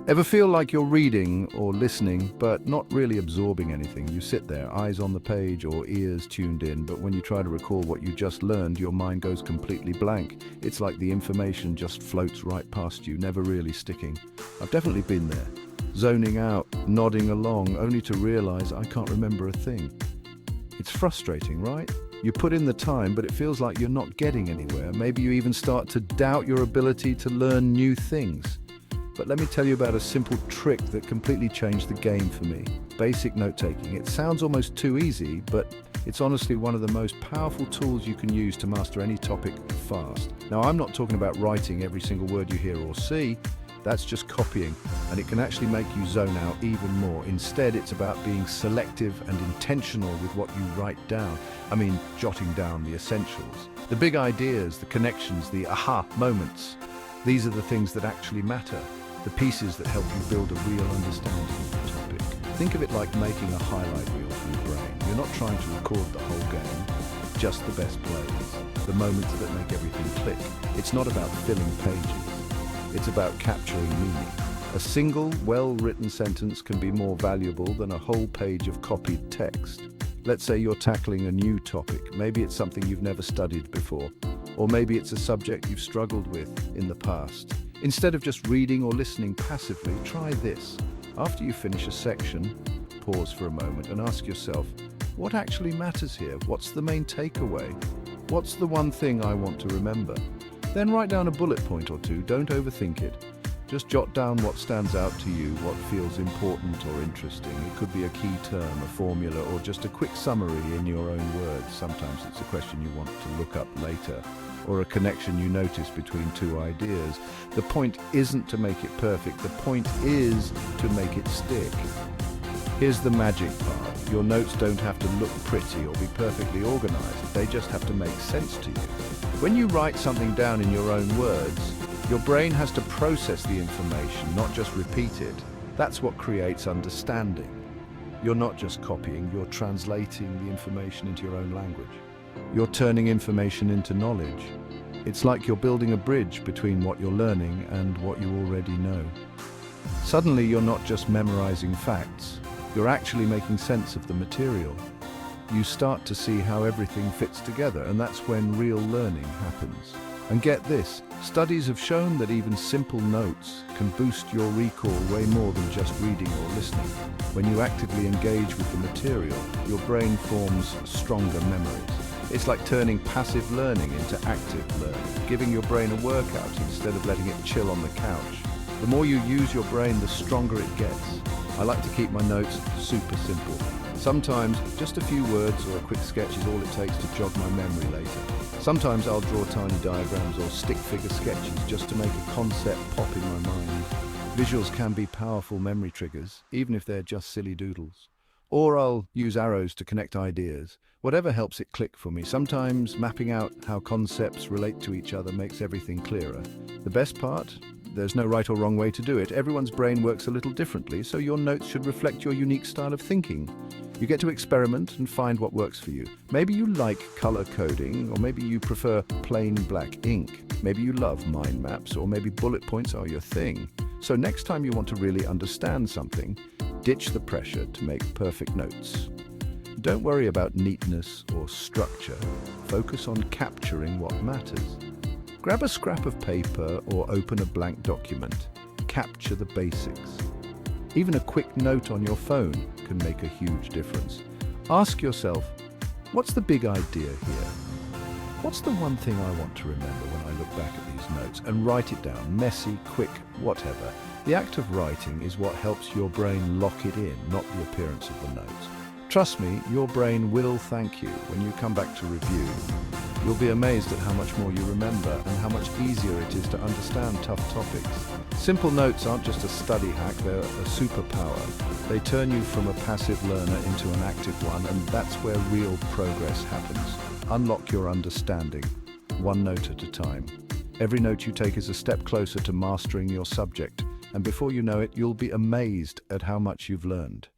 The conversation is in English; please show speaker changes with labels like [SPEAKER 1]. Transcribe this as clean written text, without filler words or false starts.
[SPEAKER 1] Ever feel like you're reading or listening, but not really absorbing anything? You sit there, eyes on the page or ears tuned in, but when you try to recall what you just learned, your mind goes completely blank. It's like the information just floats right past you, never really sticking. I've definitely been there, zoning out, nodding along, only to realize I can't remember a thing. It's frustrating, right? You put in the time, but it feels like you're not getting anywhere. Maybe you even start to doubt your ability to learn new things. But let me tell you about a simple trick that completely changed the game for me. Basic note-taking. It sounds almost too easy, but it's honestly one of the most powerful tools you can use to master any topic fast. Now, I'm not talking about writing every single word you hear or see. That's just copying, and it can actually make you zone out even more. Instead, it's about being selective and intentional with what you write down. I mean, jotting down the essentials. The big ideas, the connections, the aha moments. These are the things that actually matter. The pieces that help you build a real understanding of the topic. Think of it like making a highlight reel for your brain. You're not trying to record the whole game, just the best plays, the moments that make everything click. It's not about filling pages. It's about capturing meaning. A single, well-written sentence can be more valuable than a whole page of copied text. Let's say you're tackling a new topic. Maybe it's something you've never studied before, or maybe it's a subject you've struggled with in the past. Instead of just reading or listening passively, try this. After you finish a section, pause for a moment and ask yourself, what actually matters here? What's the main takeaway? What's the one thing I want to remember? Then write down a bullet point or two. Don't overthink it. Just jot down what stands out to you, what feels important or interesting. It could be a key term, a formula, or just a quick summary in your own words. Sometimes it's a question you want to look up later, or a connection you notice between two ideas. The point isn't to make it perfect. The point is to make it stick. Here's the magic part. Your notes don't have to look pretty or be perfectly organized. They just have to make sense to you. When you write something down in your own words, your brain has to process the information, not just repeat it. That's what creates understanding. You're not just copying, you're translating the information into your own language. You're turning information into knowledge. It's like you're building a bridge between what you're learning and what you already know. Suddenly, you're not just memorizing facts, you're actually making sense of the material. You start to see how everything fits together, and that's when real learning happens. And get this, studies have shown that even simple notes can boost your recall way more than just reading or listening. When you actively engage with the material, your brain forms stronger memories. It's like turning passive learning into active learning, giving your brain a workout instead of letting it chill on the couch. The more you use your brain, the stronger it gets. I like to keep my notes super simple. Sometimes just a few words or a quick sketch is all it takes to jog my memory later. Sometimes I'll draw tiny diagrams or stick figure sketches just to make a concept pop in my mind. Visuals can be powerful memory triggers, even if they're just silly doodles. Or I'll use arrows to connect ideas. Whatever helps it click for me. Sometimes mapping out how concepts relate to each other makes everything clearer. The best part? There's no right or wrong way to do it. Everyone's brain works a little differently, so your notes should reflect your unique style of thinking. You get to experiment and find what works for you. Maybe you like color coding, or maybe you prefer plain black ink. Maybe you love mind maps, or maybe bullet points are your thing. So next time you want to really understand something, ditch the pressure to make perfect notes. Don't worry about neatness or structure. Focus on capturing what matters. Grab a scrap of paper or open a blank document. Capture the basics. Even a quick note on your phone can make a huge difference. Ask yourself, what's the big idea here? What's the one thing I want to remember when I look back at these notes? And write it down, messy, quick, whatever. The act of writing is what helps your brain lock it in, not the appearance of the notes. Trust me, your brain will thank you when you come back to review. You'll be amazed at how much more you remember and how much easier it is to understand tough topics. Simple notes aren't just a study hack, they're a superpower. They turn you from a passive learner into an active one, and that's where real progress happens. Unlock your understanding, one note at a time. Every note you take is a step closer to mastering your subject, and before you know it, you'll be amazed at how much you've learned.